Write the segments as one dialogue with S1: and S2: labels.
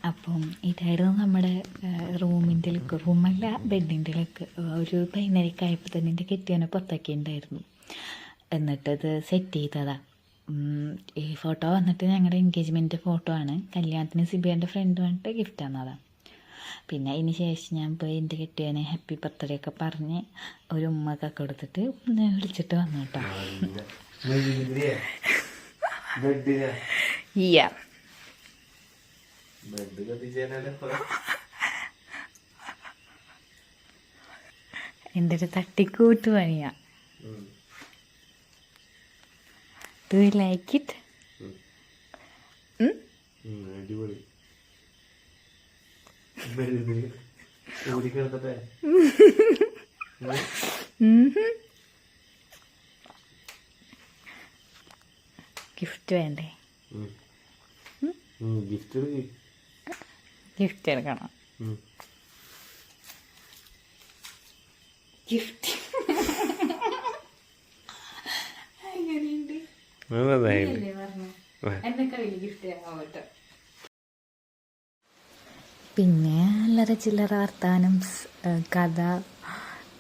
S1: അപ്പം ഇതായിരുന്നു നമ്മുടെ റൂമിൻ്റെ ലുക്ക്. റൂമല്ല, ബെഡിൻ്റെ ലുക്ക്. ഒരു 12 ആയപ്പോൾ തന്നെ എൻ്റെ കെട്ടിയവനെ പുറത്തൊക്കെ ഉണ്ടായിരുന്നു. എന്നിട്ടത് സെറ്റ് ചെയ്തതാണ്. ഈ ഫോട്ടോ വന്നിട്ട് ഞങ്ങളുടെ എൻഗേജ്മെൻറ്റ് ഫോട്ടോ ആണ്. കല്യാണത്തിന് സിബിയുടെ ഫ്രണ്ട് വന്നിട്ട് ഗിഫ്റ്റ് തന്നതാണ്. പിന്നെ അതിന് ശേഷം ഞാൻ പോയി എൻ്റെ കെട്ടിയവനെ ഹാപ്പി ബർത്ത്ഡേ ഒക്കെ പറഞ്ഞ് ഒരു ഉമ്മക്കൊക്കെ കൊടുത്തിട്ട് വിളിച്ചിട്ട് വന്നു കേട്ടോ. എൻ്റെ ഒരു തട്ടിക്കൂട്ട് പണിയാ. Do you like it?
S2: അടിപൊളി.
S1: ഗിഫ്റ്റ് വേണ്ടേ? ഗിഫ്റ്റ് എടുക്കണം. ഗിഫ്റ്റ് പിന്നെ അല്ലറ ചില്ലറ വർത്താനം, കഥ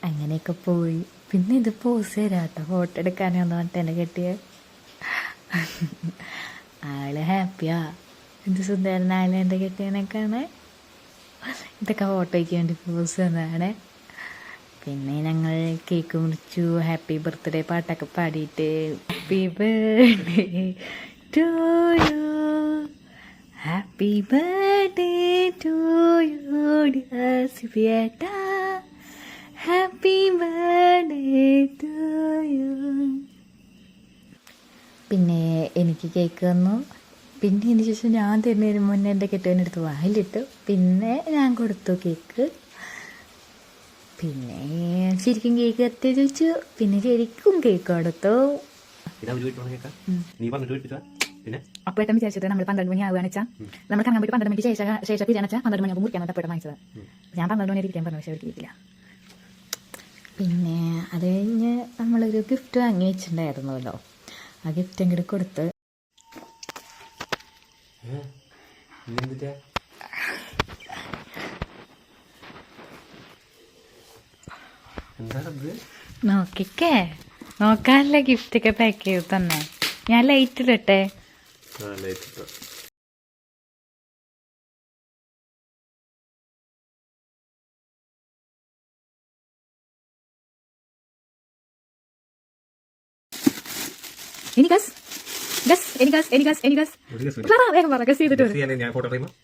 S1: അങ്ങനെയൊക്കെ പോയി. പിന്നെ ഇത് പോസ് തരാം കേട്ടോ, ഫോട്ടോ എടുക്കാനൊന്നും പറഞ്ഞിട്ട് എന്നെ കെട്ടിയ ആള് ഹാപ്പിയാ. ഇത് സുന്ദരനായാലും എൻ്റെ കെട്ടിയനൊക്കെയാണ്. ഇതൊക്കെ ഫോട്ടോയ്ക്ക് വേണ്ടി പോസ് തന്നതാണ്. പിന്നെ ഞങ്ങൾ കേക്ക് മുറിച്ചു, ഹാപ്പി ബർത്ത്ഡേ പാട്ടൊക്കെ പാടിയിട്ട് happy birthday to you, happy birthday to you dear സിബിയേട്ടാ, ഹാപ്പി ബർത്ത്ഡേ ടു യു. പിന്നെ എനിക്ക് കേക്ക് തന്നു. പിന്നെ ഇതിന് ശേഷം ഞാൻ തരുന്നതിന് മുന്നേ എൻ്റെ കെട്ടുവിനെടുത്ത് വായിലിട്ടു. പിന്നെ ഞാൻ കൊടുത്തു കേക്ക്. പിന്നെ ശരിക്കും കേക്ക് എത്തി ചോദിച്ചു. പിന്നെ ശരിക്കും കേക്ക് കൊടുത്തു. അപ്പോൾ ഏട്ടൻ വിചാരിച്ചിട്ട് നമ്മൾ 12 മണി ആവുകയാണെന്ന് വെച്ചാൽ നമ്മൾ കറങ്ങാൻ പോയിട്ട് 12 മണിക്ക് ശേഷം പിരിയാന്ന് വെച്ചാൽ 12 മണിയാകുമ്പോൾ മുറിക്കാൻ വേണ്ടി വാങ്ങിച്ചത്. ഞാൻ 12 മണി ഇരിക്കാൻ പറഞ്ഞു, പക്ഷേ അവർക്ക് ഇരിക്കില്ല. പിന്നെ അത് കഴിഞ്ഞ് നമ്മളൊരു ഗിഫ്റ്റ് വാങ്ങി വെച്ചിട്ടുണ്ടായിരുന്നല്ലോ. ആ ഗിഫ്റ്റ് അങ്ങോട്ട് കൊടുത്ത് നോക്കിക്കേ, നോക്കാനല്ലേ ഗിഫ്റ്റൊക്കെ പാക്ക് ചെയ്ത് തന്നെ. ഞാൻ ലൈറ്റ് ഇടട്ടെ?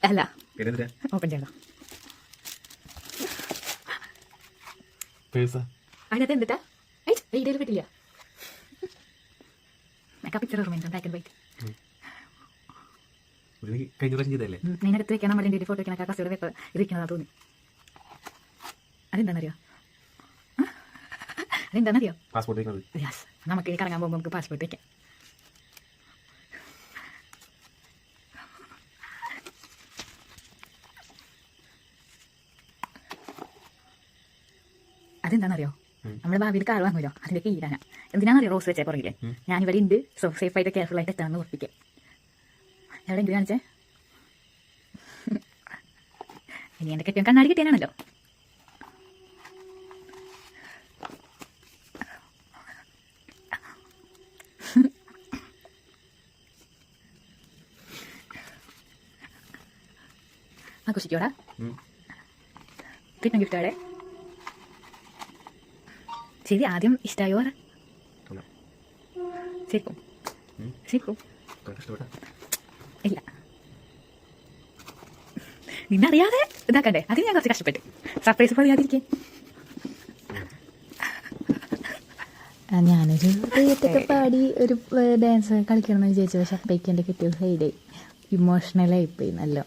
S1: അല്ല, ഓപ്പൺ ചെയ്യണം. അതിനകത്ത് എന്തിട്ടാ വീഡിയോയിൽ കിട്ടില്ല. പിക്ചർ ഓർമ്മയുണ്ടോ? Black and white. അതിനകത്ത് വെക്കാൻ നമ്മുടെ ഫോട്ടോ വെക്കാൻ കസയുടെ പേപ്പർ ഇരിക്കുന്നതാ തോന്നി. അതെന്താണെന്നറിയോ? അതെന്താണെന്നറിയോ? നമുക്ക് കറങ്ങാൻ പോകുമ്പോൾ നമുക്ക് പാസ്പോർട്ട് വെക്കാം. അതെന്താണെന്നറിയോ? നമ്മുടെ ഭാവിയിൽ കാർ വാങ്ങുമല്ലോ, അതിൻ്റെ കീഴാണ്. എന്തിനാണെന്നറിയോ റോസ് വെച്ചേ പുറകില്ലേ? ഞാനിവിടെ ഉണ്ട്, സോ സേഫായിട്ട് കെയർഫുള്ളായിട്ട് എത്താമെന്ന് ഉറപ്പിക്കാം. എവിടെയെങ്കിലും കാണിച്ചേ. ഇനി എൻ്റെ കെട്ടിയും കണ്ണാടി കിട്ടിയാണല്ലോ. ആഘോഷിക്കോടാ. കിട്ടുന്ന ഗിഫ്റ്റോടെ ശരി. ആദ്യം ഇഷ്ടമായോ പറ. ശരിക്കും ശരിക്കും ഇല്ല, നിന്നറിയാതെ ഇതാക്കണ്ടേ. അതിന് ഞാൻ കുറച്ച് കഷ്ടപ്പെട്ടു. സർപ്രൈസ് പറയാതിരിക്കേ. ഞാനൊരു ഡേറ്റൊക്കെ പാടി ഒരു ഡാൻസ് കളിക്കണമെന്ന് വിചാരിച്ചു. പക്ഷെ അപ്പേക്ക് എൻ്റെ കിട്ടിയ സൈഡ് ഇമോഷണലായിപ്പോയി നല്ല.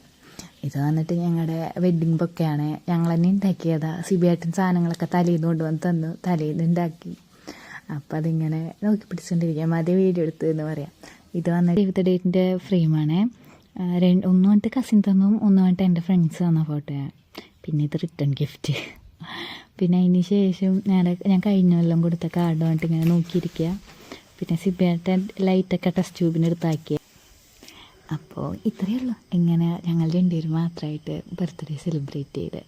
S1: ഇത് വന്നിട്ട് ഞങ്ങളുടെ വെഡ്ഡിങ് ബൊക്കെയാണ്. ഞങ്ങൾ തന്നെ ഉണ്ടാക്കിയതാണ്. സിബിയേട്ടൻ സാധനങ്ങളൊക്കെ തലേന്ന് കൊണ്ടുവന്ന് തന്നു, തലേന്ന് ഉണ്ടാക്കി. അപ്പം അതിങ്ങനെ നോക്കി പിടിച്ചുകൊണ്ടിരിക്കാം. ആദ്യം വീഡിയോ എടുത്തു എന്ന് പറയാം. ഇത് വന്നിട്ട് സേവ് ഡേറ്റിൻ്റെ ഫ്രെയിമാണ്. ഒന്ന് വന്നിട്ട് കസിൻ തന്നും, ഒന്ന് വന്നിട്ട് എൻ്റെ ഫ്രണ്ട്സ് തന്ന ഫോട്ടോയാണ്. പിന്നെ ഇത് റിട്ടേൺ ഗിഫ്റ്റ്. പിന്നെ അതിന് ശേഷം ഞാൻ കഴിഞ്ഞ കൊല്ലം കൊടുത്ത കാർഡ് വന്നിട്ട് ഇങ്ങനെ നോക്കിയിരിക്കുക. പിന്നെ സിബിയേട്ടൻ ലൈറ്റൊക്കെ ടെസ്റ്റ് ട്യൂബിന് എടുത്താക്കിയ. അപ്പോൾ ഇത്രയേ ഉള്ളൂ ഇങ്ങനെ ഞങ്ങൾ രണ്ടുപേരും മാത്രമായിട്ട് ബർത്ത്ഡേ സെലിബ്രേറ്റ് ചെയ്ത്.